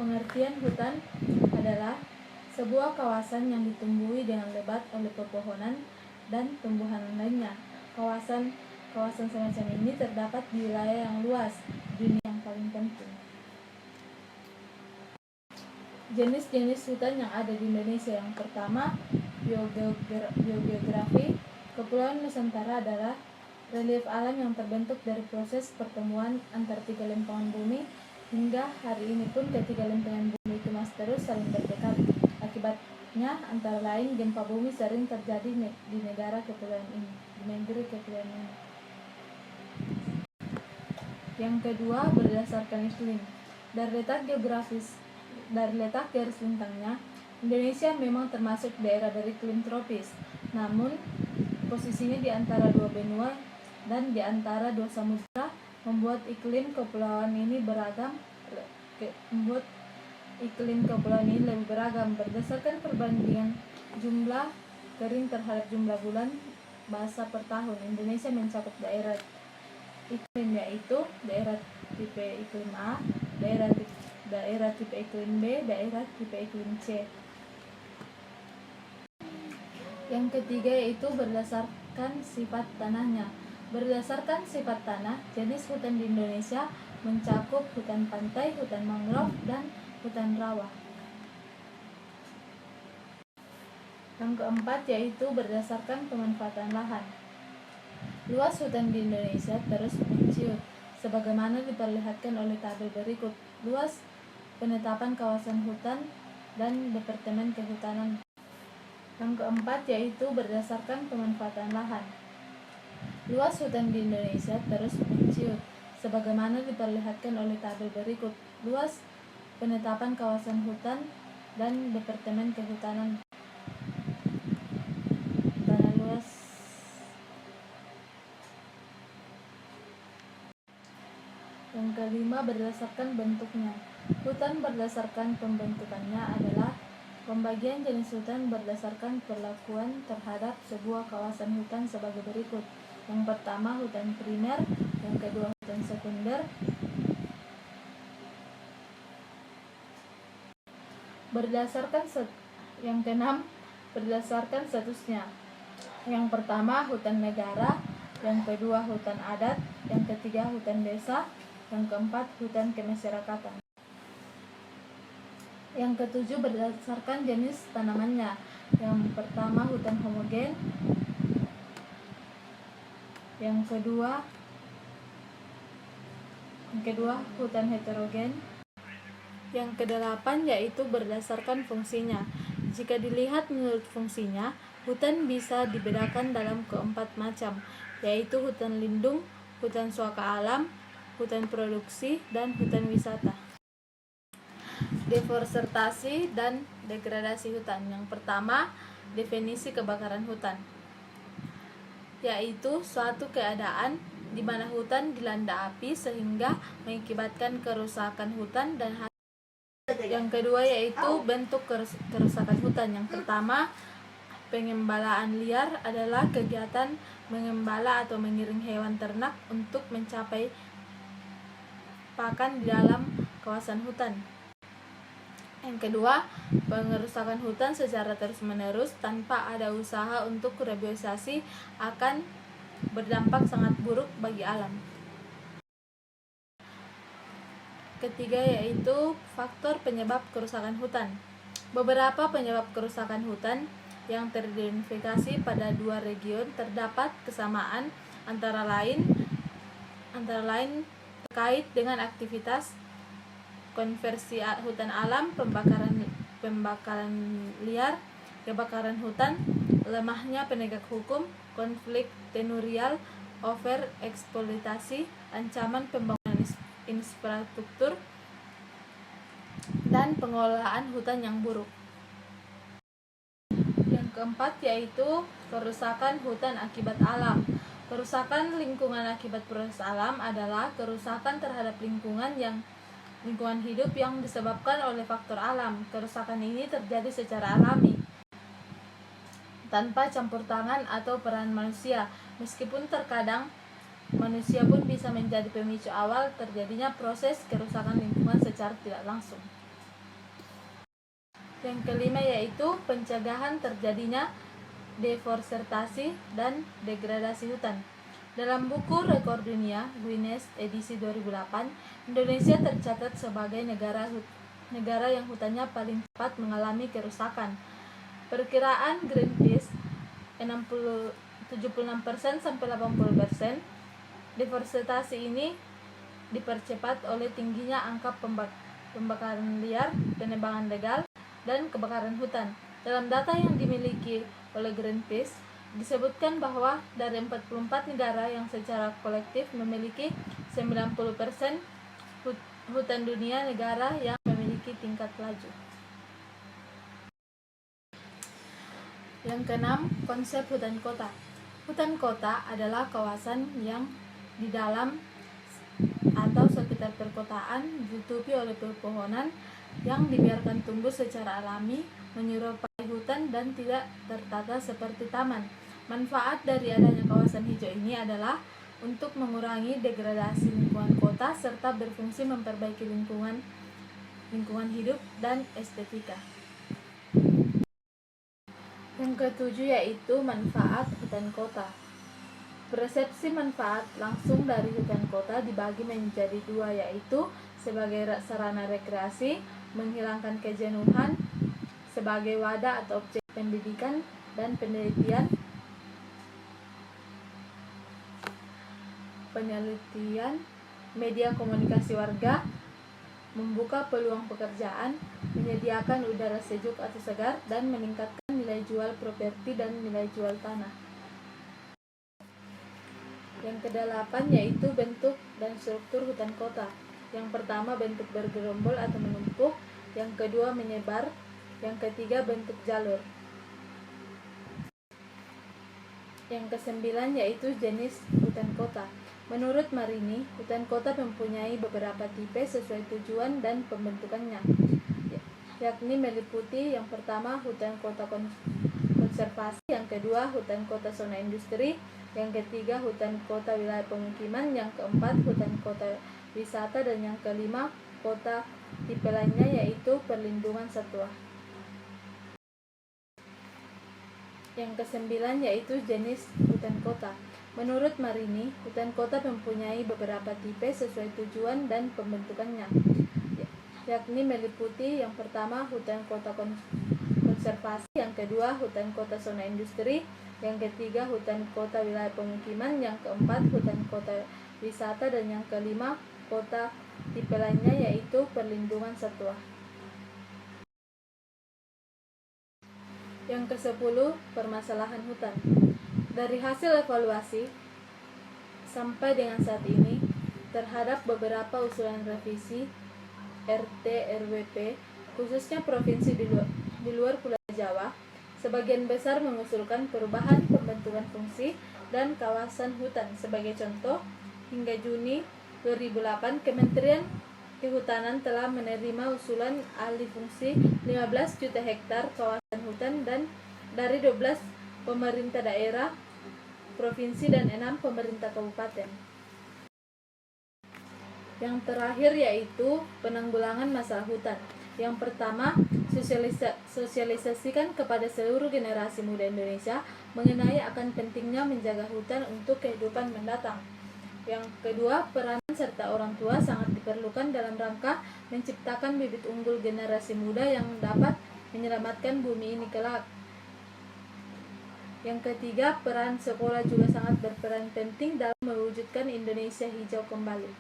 Pengertian hutan adalah sebuah kawasan yang ditumbuhi dengan lebat oleh pepohonan dan tumbuhan lainnya. Kawasan semacam ini terdapat di wilayah yang luas, dunia yang paling penting. Jenis-jenis hutan yang ada di Indonesia. Yang pertama, biogeografi. Kepulauan Nusantara adalah relief alam yang terbentuk dari proses pertemuan antara tiga lempengan bumi. Hingga hari ini pun ketiga lempengan bumi itu masih terus saling berdekat. Akibatnya antara lain gempa bumi sering terjadi di negara kepulauan ini, di negeri kepulauan ini. Yang kedua, berdasarkan iklim. Dari letak garis bintangnya, Indonesia memang termasuk daerah dari iklim tropis. Namun, posisinya di antara dua benua dan di antara dua samudra membuat iklim kepulauan ini lebih beragam berdasarkan perbandingan jumlah kering terhadap jumlah bulan basah per tahun. Indonesia mencakup daerah iklim yaitu daerah tipe iklim A, daerah tipe iklim B, daerah tipe iklim C. Yang ketiga yaitu berdasarkan sifat tanahnya. Berdasarkan sifat tanah, jenis hutan di Indonesia mencakup hutan pantai, hutan mangrove, dan hutan rawa. Yang keempat yaitu berdasarkan pemanfaatan lahan. Luas hutan di Indonesia terus menciut, sebagaimana diperlihatkan oleh tabel berikut. Luas penetapan kawasan hutan dan Departemen Kehutanan. Yang keempat yaitu berdasarkan pemanfaatan lahan. Luas hutan di Indonesia terus menciut, sebagaimana diperlihatkan oleh tabel berikut. Luas penetapan kawasan hutan dan Departemen Kehutanan. Tanah luas. Yang kelima, berdasarkan bentuknya. Hutan berdasarkan pembentukannya adalah pembagian jenis hutan berdasarkan perlakuan terhadap sebuah kawasan hutan sebagai berikut. Yang pertama, hutan primer. Yang kedua, hutan sekunder. Yang keenam, berdasarkan statusnya. Yang pertama, hutan negara. Yang kedua, hutan adat. Yang ketiga, hutan desa. Yang keempat, hutan kemasyarakatan. Yang ketujuh, berdasarkan jenis tanamannya. Yang pertama, hutan homogen. Yang kedua, hutan heterogen. Yang kedelapan yaitu berdasarkan fungsinya. Jika dilihat menurut fungsinya, hutan bisa dibedakan dalam keempat macam, yaitu hutan lindung, hutan suaka alam, hutan produksi, dan hutan wisata. Deforestasi dan degradasi hutan. Yang pertama, definisi kebakaran hutan, yaitu suatu keadaan di mana hutan dilanda api sehingga mengakibatkan kerusakan hutan dan Yang kedua yaitu bentuk kerusakan hutan. Yang pertama, pengembalaan liar adalah kegiatan mengembala atau mengiring hewan ternak untuk mencapai pakan di dalam kawasan hutan. Yang kedua, pengerusakan hutan secara terus-menerus tanpa ada usaha untuk rehabilitasi akan berdampak sangat buruk bagi alam. Ketiga yaitu faktor penyebab kerusakan hutan. Beberapa penyebab kerusakan hutan yang teridentifikasi pada dua region terdapat kesamaan antara lain terkait dengan aktivitas konversi hutan alam, pembakaran liar, kebakaran hutan, lemahnya penegak hukum, konflik tenurial, overeksploitasi, ancaman pembangunan infrastruktur, dan pengelolaan hutan yang buruk. Yang keempat yaitu kerusakan hutan akibat alam. Kerusakan lingkungan akibat proses alam adalah kerusakan terhadap lingkungan hidup yang disebabkan oleh faktor alam. Kerusakan ini terjadi secara alami tanpa campur tangan atau peran manusia, meskipun terkadang manusia pun bisa menjadi pemicu awal terjadinya proses kerusakan lingkungan secara tidak langsung. Yang kelima yaitu pencegahan terjadinya deforestasi dan degradasi hutan. Dalam buku Rekor Dunia Guinness edisi 2008, Indonesia tercatat sebagai negara yang hutannya paling cepat mengalami kerusakan. Perkiraan Greenpeace 76% sampai 80%. Deforestasi ini dipercepat oleh tingginya angka pembakaran liar, penebangan legal, dan kebakaran hutan. Dalam data yang dimiliki oleh Greenpeace, disebutkan bahwa dari 44 negara yang secara kolektif memiliki 90% hutan dunia, negara yang memiliki tingkat laju. Yang keenam, konsep hutan kota. Hutan kota adalah kawasan yang di dalam atau sekitar perkotaan ditutupi oleh pepohonan yang dibiarkan tumbuh secara alami, menyerupai hutan dan tidak tertata seperti taman. Manfaat dari adanya kawasan hijau ini adalah untuk mengurangi degradasi lingkungan kota serta berfungsi memperbaiki lingkungan hidup dan estetika. Yang ketujuh yaitu manfaat hutan kota. Persepsi manfaat langsung dari hutan kota dibagi menjadi dua, yaitu sebagai sarana rekreasi, menghilangkan kejenuhan, sebagai wadah atau objek pendidikan dan penelitian, media komunikasi warga, membuka peluang pekerjaan, menyediakan udara sejuk atau segar, dan meningkatkan nilai jual properti dan nilai jual tanah. Yang kedelapan yaitu bentuk dan struktur hutan kota. Yang pertama bentuk bergerombol atau menumpuk, yang kedua menyebar, yang ketiga bentuk jalur. Yang kesembilan yaitu jenis hutan kota. Menurut Marini, hutan kota mempunyai beberapa tipe sesuai tujuan dan pembentukannya, yakni meliputi yang pertama hutan kota konservasi, yang kedua hutan kota zona industri, yang ketiga hutan kota wilayah pemukiman, yang keempat hutan kota wisata, dan yang kelima kota tipe lainnya yaitu perlindungan satwa. Yang kesembilan yaitu jenis hutan kota. Menurut Marini, hutan kota mempunyai beberapa tipe sesuai tujuan dan pembentukannya, yakni meliputi yang pertama hutan kota konservasi, yang kedua hutan kota zona industri, yang ketiga hutan kota wilayah pemukiman, yang keempat hutan kota wisata, dan yang kelima kota tipe lainnya yaitu perlindungan satwa. Yang ke-10, permasalahan hutan. Dari hasil evaluasi sampai dengan saat ini terhadap beberapa usulan revisi RT/RWP, khususnya provinsi di luar Pulau Jawa, sebagian besar mengusulkan perubahan pembentukan fungsi dan kawasan hutan. Sebagai contoh, hingga Juni 2008, Kementerian Kehutanan telah menerima usulan alih fungsi 15 juta hektar kawasan hutan dan dari 12 pemerintah daerah, provinsi, dan 6 pemerintah kabupaten. Yang terakhir yaitu penanggulangan masalah hutan. Yang pertama, sosialisasikan kepada seluruh generasi muda Indonesia mengenai akan pentingnya menjaga hutan untuk kehidupan mendatang. Yang kedua, peranan serta orang tua sangat diperlukan dalam rangka menciptakan bibit unggul generasi muda yang dapat menyelamatkan bumi ini kelak. Yang ketiga, peran sekolah juga sangat berperan penting dalam mewujudkan Indonesia hijau kembali.